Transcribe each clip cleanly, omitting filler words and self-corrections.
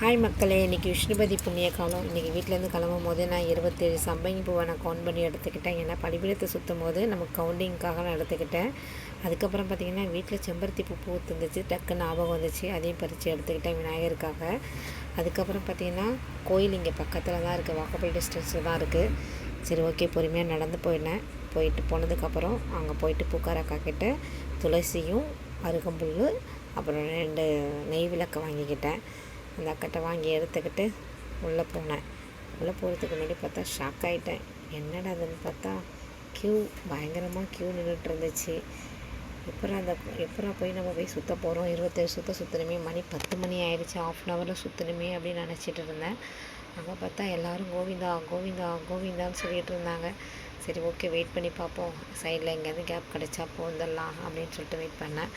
Hi மக்களே, இன்றைக்கி விஷ்ணுபதி புண்ணிய காலம். இன்றைக்கி வீட்டிலேருந்து கிளம்பும் போது நான் 27 சம்பங்கி பூவை நான் கவுண்ட் பண்ணி எடுத்துக்கிட்டேன். ஏன்னா பலிபீடத்தை சுற்றும் போது நமக்கு கவுண்டிங்காக நான் எடுத்துக்கிட்டேன். அதுக்கப்புறம் பார்த்திங்கன்னா வீட்டில் செம்பருத்தி பூ பூத்துருந்துச்சு, டக்குன்னு ஞாபகம் வந்துச்சு, அதையும் பறித்து எடுத்துக்கிட்டேன் விநாயகருக்காக. அதுக்கப்புறம் பார்த்திங்கன்னா கோயில் இங்கே பக்கத்தில் தான் இருக்குது, வாக்கபிள் டிஸ்டன்ஸில் தான் இருக்குது. சரி ஓகே, பொறுமையாக நடந்து போயிட்டு போனதுக்கப்புறம் அங்கே போயிட்டு பூக்காரக்கா கிட்ட துளசியும் அருகம்புல் அப்புறம் 2 நெய் விளக்கை வாங்கிக்கிட்டேன். அந்த அக்கட்டை வாங்கி எடுத்துக்கிட்டு உள்ளே போனேன். உள்ளே போகிறதுக்கு முன்னாடி பார்த்தா ஷாக் ஆகிட்டேன். என்னடா அதுன்னு பார்த்தா பயங்கரமாக க்யூ நின்றுட்டு இருந்துச்சு. எப்படா போய் நம்ம போய் சுற்ற போகிறோம், 27 சுற்றணுமே, மணி 10 மணி ஆயிடுச்சு, 1/2 ஹவரில் சுற்றணுமே அப்படின்னு நினச்சிட்டு இருந்தேன். அங்கே பார்த்தா எல்லோரும் கோவிந்தா கோவிந்தா கோவிந்தான்னு சொல்லிகிட்டு இருந்தாங்க. சரி ஓகே, வெயிட் பண்ணி பார்ப்போம், சைடில் எங்கேயாவது கேப் கிடச்சா போந்துடலாம் அப்படின்னு சொல்லிட்டு வெயிட் பண்ணேன்.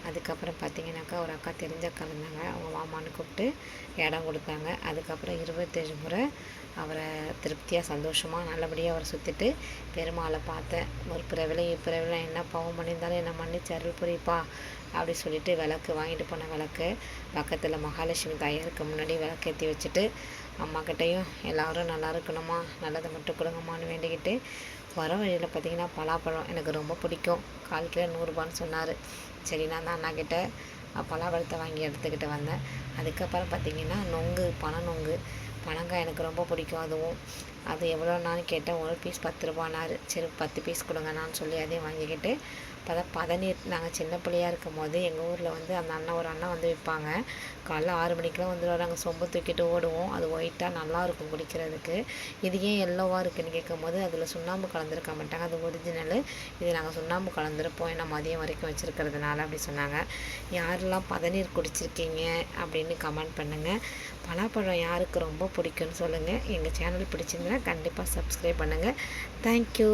அதுக்கப்புறம் பார்த்திங்கனாக்கா ஒரு அக்கா தெரிஞ்ச அக்கா இருந்தாங்க, அவங்க மாமான்னு கூப்பிட்டு இடம் கொடுத்தாங்க. அதுக்கப்புறம் 27 முறை அவரை திருப்தியாக சந்தோஷமாக நல்லபடியாக அவரை சுற்றிட்டு பெருமாளை பார்த்தேன். ஒரு பிறவில என்ன பாவம் பண்ணியிருந்தாலும் என்னை மன்னிச்சு அருள் புரிப்பா அப்படி சொல்லிட்டு விளக்கு வாங்கிட்டு போன விளக்கு பக்கத்தில் மகாலட்சுமி தாயாருக்கு முன்னாடி விளக்கேற்றி வச்சுட்டு அம்மாக்கிட்டையும் எல்லோரும் நல்லா இருக்கணுமா, நல்லதை மட்டும் கொடுங்கம்மான்னு வேண்டிக்கிட்டு வர வழியில் பார்த்திங்கன்னா பலாப்பழம் எனக்கு ரொம்ப பிடிக்கும், 1/4 கிலோ 100 ரூபான்னு சொன்னார். சரி, நான் தான் அண்ணாக்கிட்ட பலாப்பழத்தை வாங்கி எடுத்துக்கிட்டு வந்தேன். அதுக்கப்புறம் பார்த்திங்கன்னா பனை நொங்கு, பனங்காய் எனக்கு ரொம்ப பிடிக்கும். அது எவ்வளோனான்னு கேட்டேன். ஒரு பீஸ் 10 ரூபானாரு. சரி 10 பீஸ் கொடுங்கண்ணான்னு சொல்லி அதையும் வாங்கிக்கிட்டு பதநீர் நாங்கள் சின்ன பிள்ளையாக இருக்கும் போது எங்கள் ஊரில் வந்து அந்த ஒரு அண்ணன் வந்து விற்பாங்க. காலைல 6 மணிக்கெலாம் வந்துடுவார். நாங்கள் சொம்பு தூக்கிட்டு ஓடுவோம். அது ஒயிட்டாக நல்லாயிருக்கும் குடிக்கிறதுக்கு. இது ஏன் எல்லோவாக இருக்குதுன்னு கேட்கும் போது அதில் சுண்ணாம்பு கலந்துருக்க மாட்டாங்க, அது ஒரிஜினலு. இது நாங்கள் சுண்ணாம்பு கலந்துருப்போம், ஏன்னா மதியம் வரைக்கும் வச்சுருக்கிறதுனால அப்படி சொன்னாங்க. யாரெல்லாம் பதநீர் குடிச்சிருக்கீங்க அப்படின்னு கமெண்ட் பண்ணுங்கள். பலாப்பழம் யாருக்கு ரொம்ப பிடிக்குன்னு சொல்லுங்கள். எங்கள் சேனல் பிடிச்சிருந்தா கண்டிப்பாக சப்ஸ்கிரைப் பண்ணுங்கள். தேங்க்யூ.